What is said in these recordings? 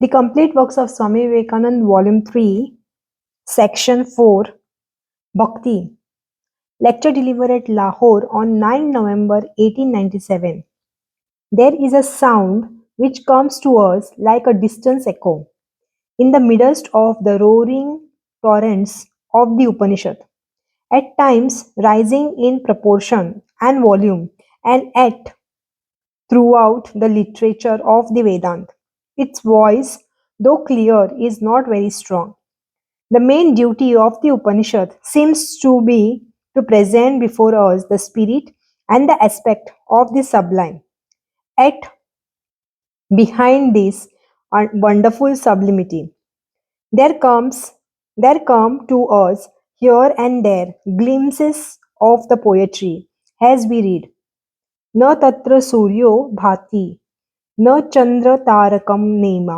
The complete works of Swami Vivekananda, Volume 3, Section 4, Bhakti. Lecture delivered at Lahore on 9 November 1897. There is a sound which comes to us like a distant echo in the midst of the roaring torrents of the Upanishad, at times rising in proportion and volume, and at throughout the literature of the Vedanta. Its voice, though clear, is not very strong. The main duty of the Upanishad seems to be to present before us the spirit and the aspect of the sublime. Yet, behind this wonderful sublimity, there comes there come to us here and there glimpses of the poetry as we read. न तत्र सूर्यो भाति न चंद्र तारकम नेमा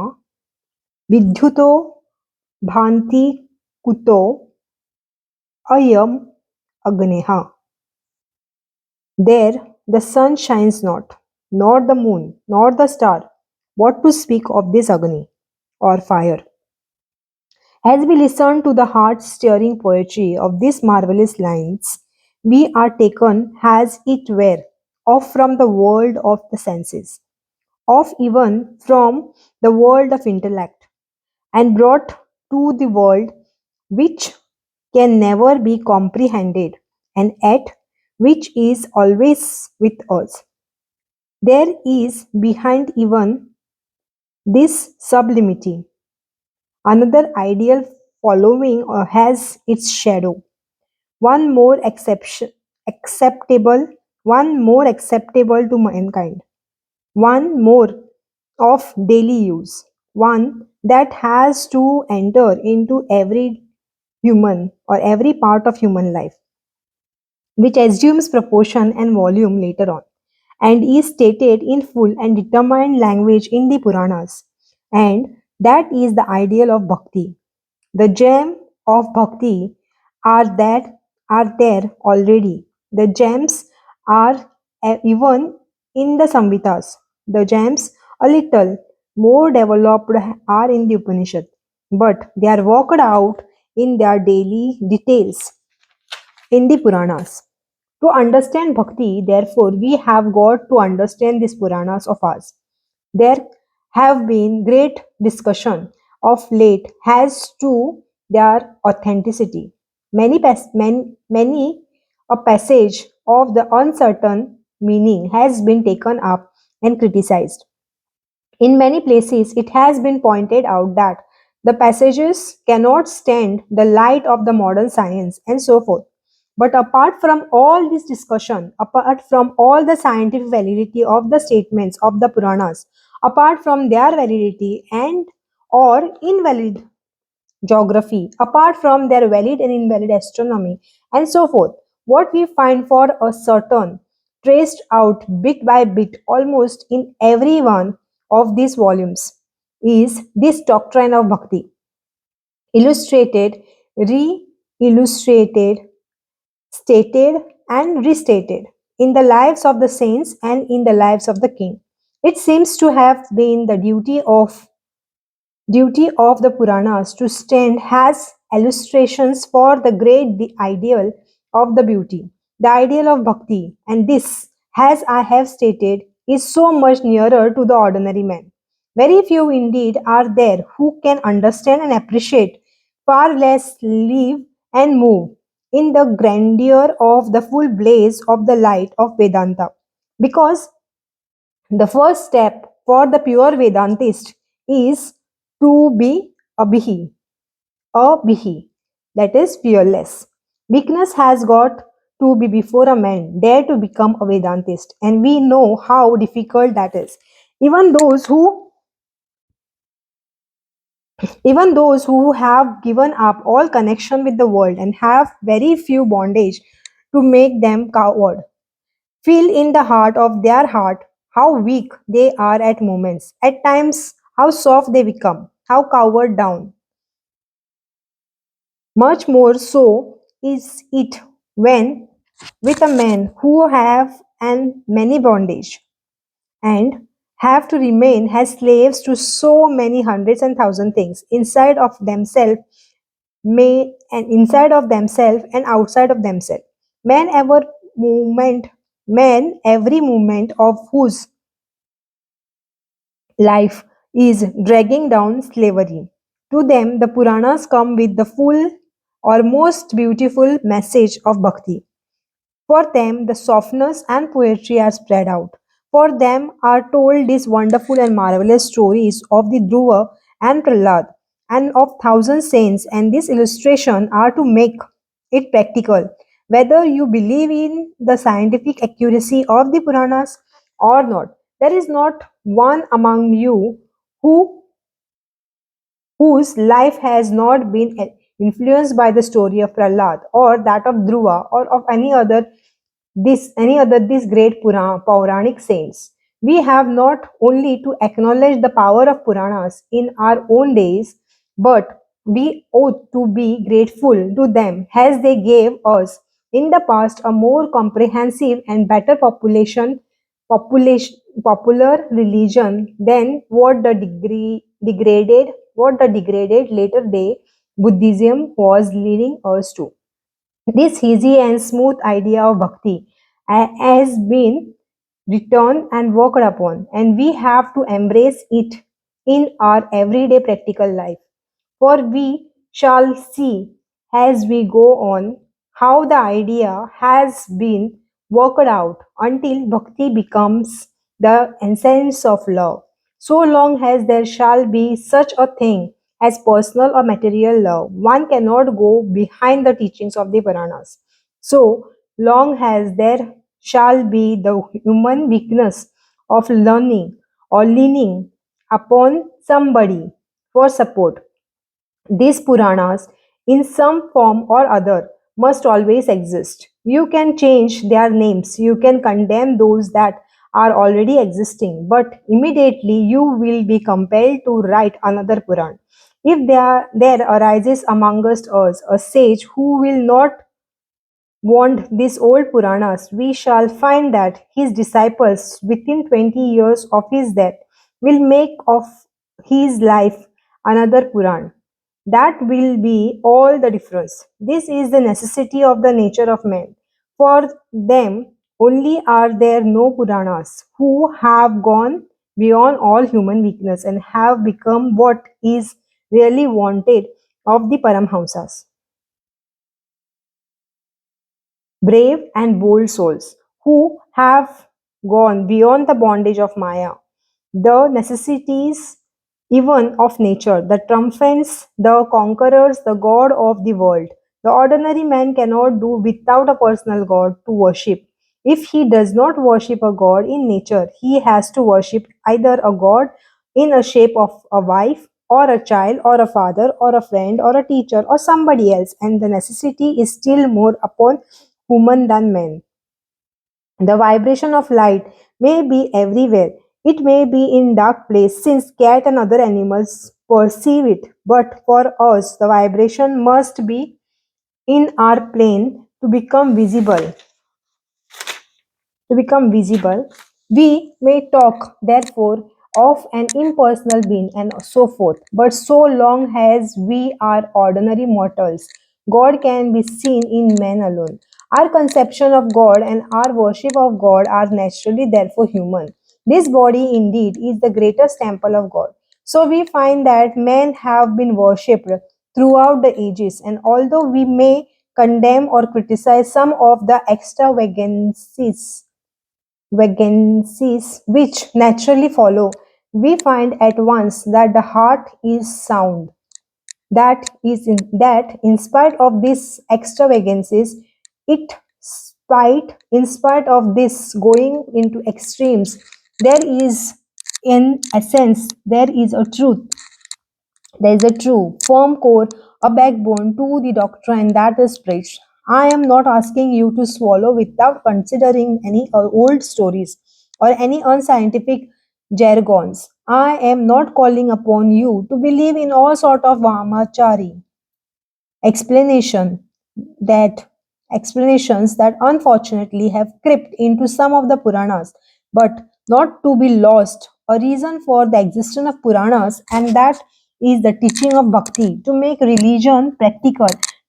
विद्युतो भान्ति कुतो ayam agneha. There the sun shines not, nor the moon, nor the star. What to speak of this Agni or fire? As we listen to the heart-stirring poetry of these marvelous lines, we are taken as it were off from the world of the senses, off even from the world of intellect, and brought to the world which can never be comprehended and yet which is always with us. There is behind even this sublimity another ideal following or has its shadow, one more acceptable, one more acceptable to mankind, one more of daily use, one that has to enter into every human or every part of human life, which assumes proportion and volume later on, and is stated in full and determined language in the Puranas. And that is the ideal of bhakti. The gem of bhakti are that are there already. The gems are even in the Samhitas. The gems a little more developed are in the Upanishad, but they are worked out in their daily details in the Puranas. To understand bhakti, therefore, we have got to understand these Puranas of ours. There have been great discussion of late as to their authenticity. Many a passage of the uncertain meaning has been taken up and criticized. In many places, it has been pointed out that the passages cannot stand the light of the modern science and so forth. But apart from all this discussion, apart from all the scientific validity of the statements of the Puranas, apart from their validity and or invalid geography, apart from their valid and invalid astronomy, and so forth, what we find for a certain traced out bit by bit almost in every one of these volumes is this doctrine of bhakti, illustrated, re illustrated, stated, and restated in the lives of the saints and in the lives of the king. It seems to have been the duty of the Puranas to stand as illustrations for the great ideal of the beauty, the ideal of bhakti, and this, as I have stated, is so much nearer to the ordinary man. Very few indeed are there who can understand and appreciate, far less live and move in the grandeur of the full blaze of the light of Vedanta. Because the first step for the pure Vedantist is to be a bihi, that is fearless. Weakness has got to be before a man dare to become a Vedantist, and we know how difficult that is. Even those who even those who have given up all connection with the world and have very few bondage to make them coward feel in the heart of their heart how weak they are at moments, at times how soft they become, how cowered down. Much more so is it when with a man who have an many bondage and have to remain as slaves to so many hundreds and thousand things inside of themselves and outside of themselves. Man ever movement Man every movement of whose life is dragging down slavery. To them, the Puranas come with the full or most beautiful message of bhakti. For them, the softness and poetry are spread out. For them are told these wonderful and marvelous stories of the Dhruva and Prahlad and of thousand saints, and this illustration are to make it practical. Whether you believe in the scientific accuracy of the Puranas or not, there is not one among you who whose life has not been influenced by the story of Prahlad or that of Dhruva or of any other these great Puranic saints. We have not only to acknowledge the power of Puranas in our own days, but we ought to be grateful to them as they gave us in the past a more comprehensive and better population popular religion than what the degraded later day Buddhism was leading us to. This easy and smooth idea of bhakti has been written and worked upon, and we have to embrace it in our everyday practical life. For we shall see as we go on how the idea has been worked out until bhakti becomes the essence of love. So long as there shall be such a thing as personal or material love, one cannot go behind the teachings of the Puranas. So long as there shall be the human weakness of learning or leaning upon somebody for support, these Puranas, in some form or other, must always exist. You can change their names, you can condemn those that are already existing, but immediately you will be compelled to write another Puran. If there arises amongst us a sage who will not want these old Puranas, we shall find that his disciples, within 20 years of his death, will make of his life another Puran. That will be all the difference. This is the necessity of the nature of man. For them only are there no Puranas who have gone beyond all human weakness and have become what is really wanted of the Paramhamsas. Brave and bold souls who have gone beyond the bondage of Maya, the necessities even of nature, the triumphants, the conquerors, the God of the world. The ordinary man cannot do without a personal God to worship. If he does not worship a God in nature, he has to worship either a God in a shape of a wife or a child or a father or a friend or a teacher or somebody else, and the necessity is still more upon human than men. The vibration of light may be everywhere. It may be in dark place since cat and other animals perceive it. But for us, the vibration must be in our plane to become visible. We may talk, therefore, of an impersonal being and so forth, but so long as we are ordinary mortals, God can be seen in man alone. Our conception of God and our worship of God are naturally, therefore, human. This body, indeed, is the greatest temple of God. So we find that men have been worshipped throughout the ages, and although we may condemn or criticize some of the extravagancies which naturally follow, we find at once that the heart is sound. That in spite of these extravagancies, in spite of this going into extremes, there is in essence there is a true, firm core, a backbone to the doctrine that is preached. I am not asking you to swallow without considering any old stories or any unscientific jargons. I am not calling upon you to believe in all sort of Vamachari explanation that explanations that unfortunately have crept into some of the Puranas, but not to be lost a reason for the existence of Puranas, and that is the teaching of Bhakti to make religion practical,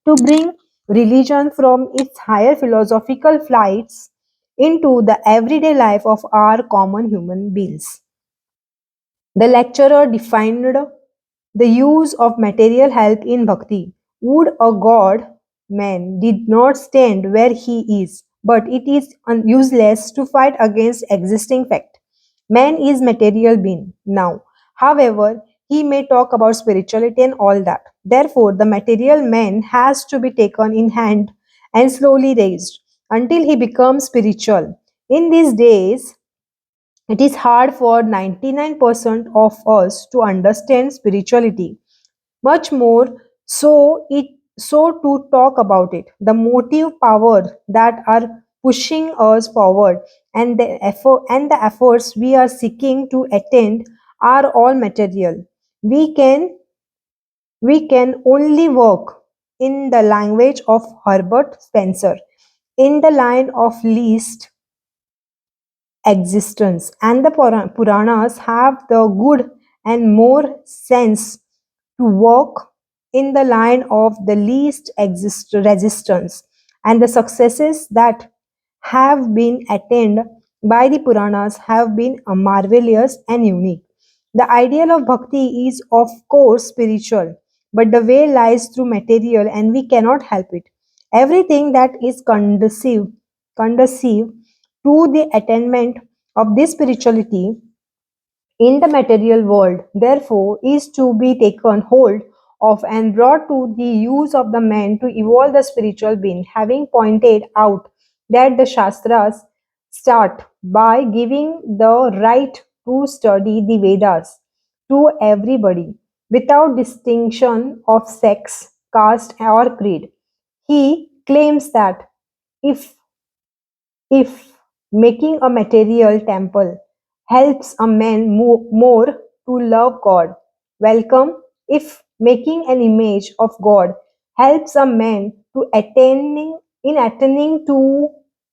to bring religion from its higher philosophical flights into the everyday life of our common human beings. The lecturer defined the use of material help in bhakti. Would a god man did not stand where he is, but it is useless to fight against existing fact. Man is material being now. However, he may talk about spirituality and all that. Therefore, the material man has to be taken in hand and slowly raised until he becomes spiritual. In these days, it is hard for 99% of us to understand spirituality, much more so to talk about it. The motive power that are pushing us forward and the efforts we are seeking to attain are all material. We can we can only work in the language of Herbert Spencer, in the line of least existence, and the Puranas have the good and more sense to work in the line of the least resistance, and the successes that have been attained by the Puranas have been marvelous and unique. The ideal of bhakti is of course spiritual, but the way lies through material and we cannot help it. Everything that is conducive to the attainment of this spirituality in the material world, therefore, is to be taken hold of and brought to the use of the man to evolve the spiritual being, having pointed out that the Shastras start by giving the right to study the Vedas to everybody without distinction of sex, caste, or creed. He claims that if if making a material temple helps a man more to love God, welcome. If making an image of God helps a man to attaining to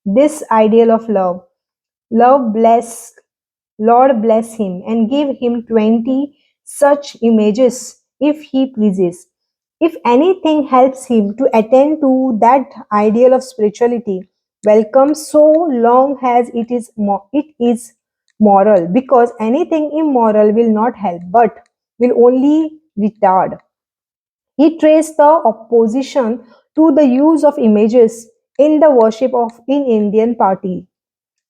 this ideal of love, love bless Lord bless him and give him 20 such images if he pleases. If anything helps him to attain to that ideal of spirituality, welcome, so long as it is moral, because anything immoral will not help but will only retard. He traced the opposition to the use of images in the worship of in Indian party,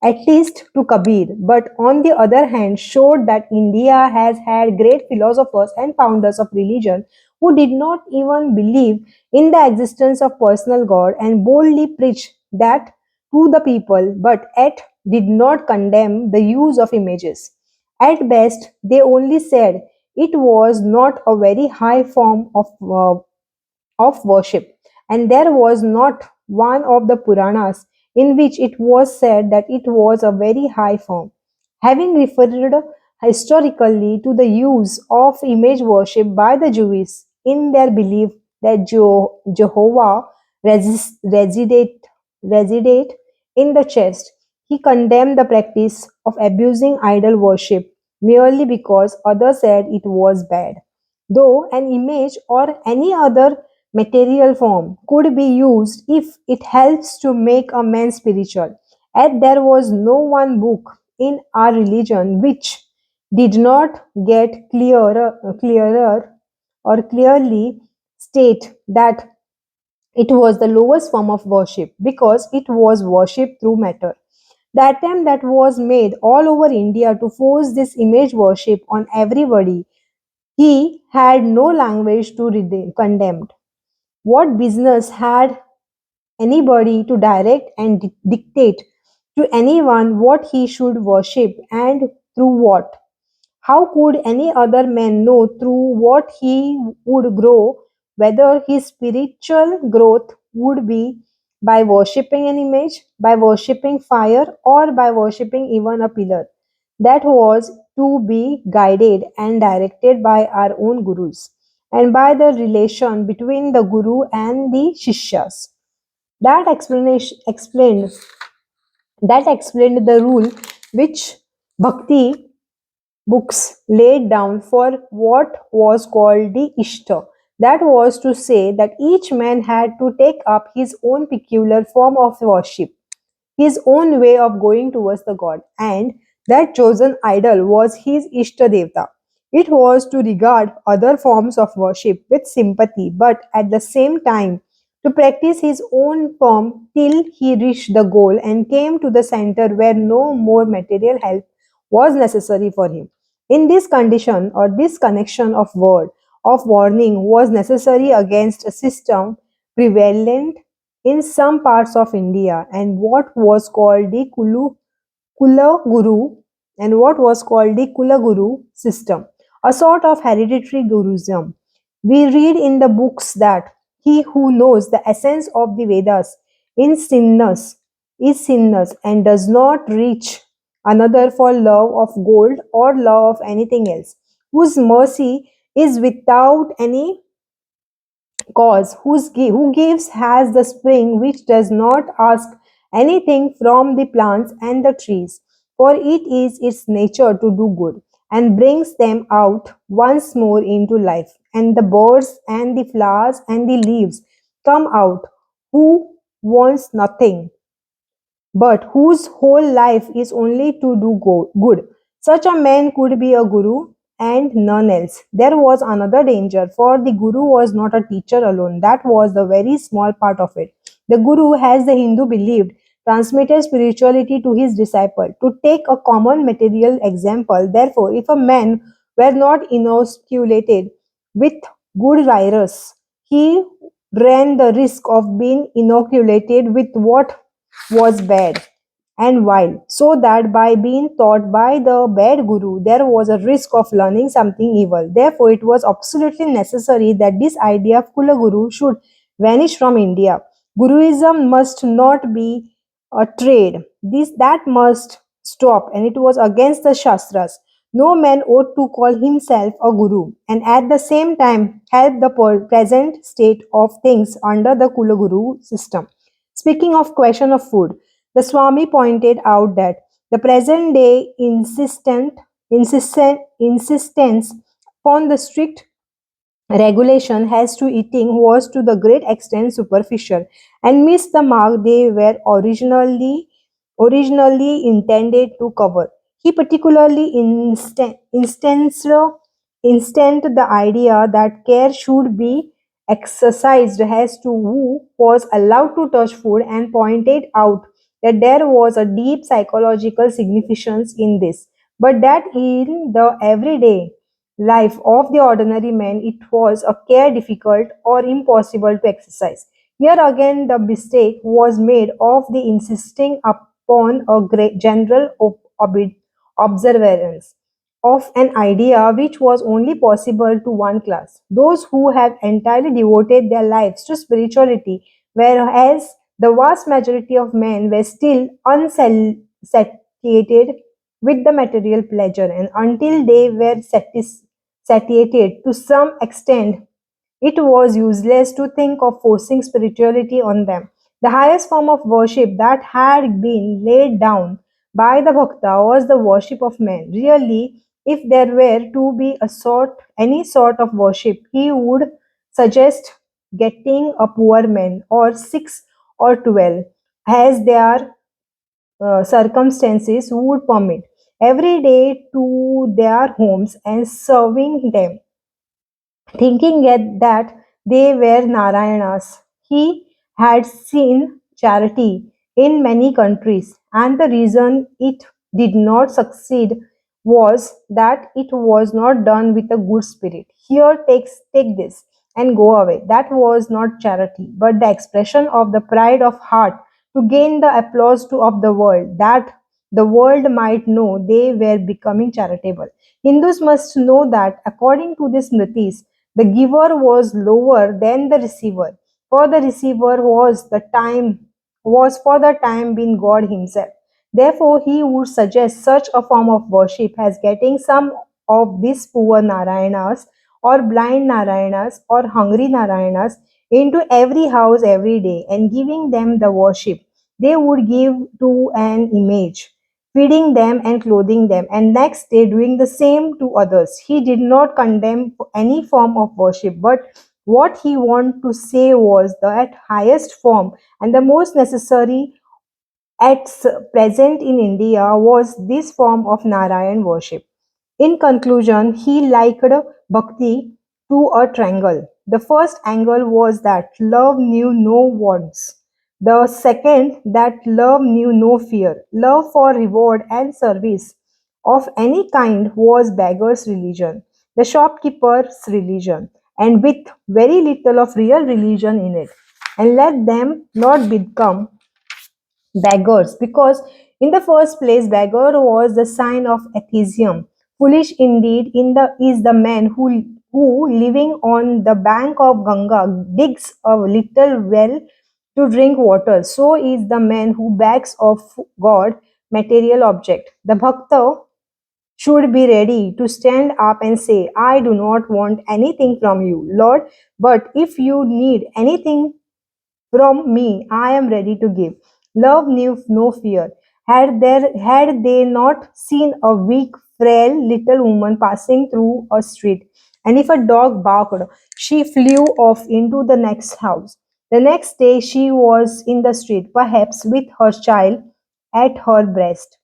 at least to Kabir, but on the other hand showed that India has had great philosophers and founders of religion who did not even believe in the existence of personal God and boldly preached that to the people, but yet did not condemn the use of images. At best, they only said it was not a very high form of worship, and there was not one of the Puranas in which it was said that it was a very high form. Having referred historically to the use of image worship by the Jews in their belief that Jehovah resided in the chest, he condemned the practice of abusing idol worship merely because others said it was bad. Though an image or any other material form could be used if it helps to make a man spiritual, yet there was no one book in our religion which did not get clearer or clearly state that it was the lowest form of worship because it was worship through matter. The attempt that was made all over India to force this image worship on everybody, he had no language to condemn. What business had anybody to direct and dictate to anyone what he should worship and through what? How could any other man know through what he would grow, whether his spiritual growth would be by worshipping an image, by worshipping fire, or by worshipping even a pillar? That was to be guided and directed by our own gurus and by the relation between the guru and the shishyas. That explanation explained that explained the rule which bhakti books laid down for what was called the Ishta. That was to say that each man had to take up his own peculiar form of worship, his own way of going towards the god, and that chosen idol was his Ishtadevta. It was to regard other forms of worship with sympathy, but at the same time to practice his own form till he reached the goal and came to the center where no more material help was necessary for him. In this condition or this connection of word of warning was necessary against a system prevalent in some parts of India and what was called the Kula Guru and what was called the Kula Guru system, a sort of hereditary guruism. We read in the books that he who knows the essence of the Vedas in sinners is sinners and does not reach another for love of gold or love of anything else, whose mercy is without any cause who gives has the spring which does not ask anything from the plants and the trees, for it is its nature to do good, and brings them out once more into life. And the birds and the flowers and the leaves come out, who wants nothing but whose whole life is only to do good. Such a man could be a guru and none else. There was another danger, for the guru was not a teacher alone. That was the very small part of it. The guru, as the Hindu believed, transmitted spirituality to his disciple. To take a common material example, therefore, if a man were not inoculated with good virus, he ran the risk of being inoculated with what was bad and wild, so that by being taught by the bad guru, there was a risk of learning something evil. Therefore, it was absolutely necessary that this idea of Kula Guru should vanish from India. Guruism must not be a trade. This that must stop, and it was against the Shastras. No man ought to call himself a guru and at the same time help the present state of things under the Kula Guru system. Speaking of question of food, the Swami pointed out that the present day insistence upon the strict regulation as to eating was to the great extent superficial and missed the mark they were originally intended to cover. He particularly instant the idea that care should be exercised as to who was allowed to touch food and pointed out that there was a deep psychological significance in this, but that in the everyday life of the ordinary man it was a care difficult or impossible to exercise. Here again the mistake was made of the insisting upon a great general observance of an idea which was only possible to one class, those who have entirely devoted their lives to spirituality, whereas the vast majority of men were still unsatiated with the material pleasure, and until they were satiated to some extent, it was useless to think of forcing spirituality on them. The highest form of worship that had been laid down by the Bhakta was the worship of men. Really, if there were to be any sort of worship, he would suggest getting a poor man or 6 or 12 as their circumstances would permit every day to their homes and serving them, thinking that they were Narayanas. He had seen charity in many countries, and the reason it did not succeed was that it was not done with a good spirit. Here, take this and go away. That was not charity, but the expression of the pride of heart to gain the applause of the world, that the world might know they were becoming charitable. Hindus must know that according to the Smritis, the giver was lower than the receiver, for the receiver was for the time being God Himself. Therefore, he would suggest such a form of worship as getting some of these poor Narayanas or blind Narayanas or hungry Narayanas into every house every day and giving them the worship they would give to an image. feeding them and clothing them, and next day doing the same to others. He did not condemn any form of worship, but what he wanted to say was that highest form and the most necessary present in India was this form of Narayan worship. In conclusion, he likened bhakti to a triangle. The first angle was that love knew no wants. The second, that love knew no fear. Love for reward and service of any kind was beggar's religion, the shopkeeper's religion, and with very little of real religion in it. And let them not become beggars, because in the first place beggar was the sign of atheism. Foolish indeed in the is the man who living on the bank of Ganga digs a little well to drink water. So is the man who begs of God material object. The bhakta should be ready to stand up and say, I do not want anything from you, Lord, but if you need anything from me, I am ready to give. Love knew no fear. Had they not seen a weak, frail little woman passing through a street, and if a dog barked, she flew off into the next house. The next day she was in the street, perhaps with her child at her breast,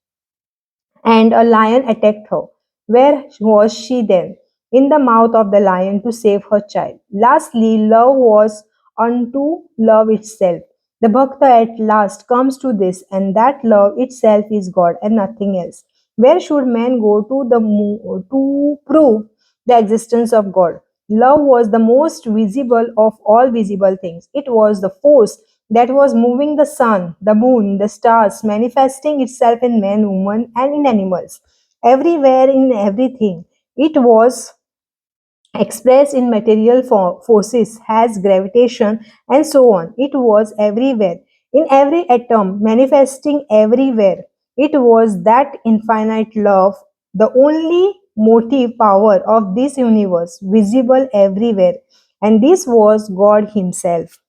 and a lion attacked her. Where was she then? In the mouth of the lion to save her child. Lastly, love was unto love itself. The Bhakta at last comes to this, and that love itself is God and nothing else. Where should man go to prove the existence of God? Love was the most visible of all visible things. It was the force that was moving the sun, the moon, the stars, manifesting itself in man, woman, and in animals. Everywhere, in everything. It was expressed in material forces, has gravitation, and so on. It was everywhere, in every atom, manifesting everywhere. It was that infinite love, the only motive power of this universe, visible everywhere. And this was God Himself.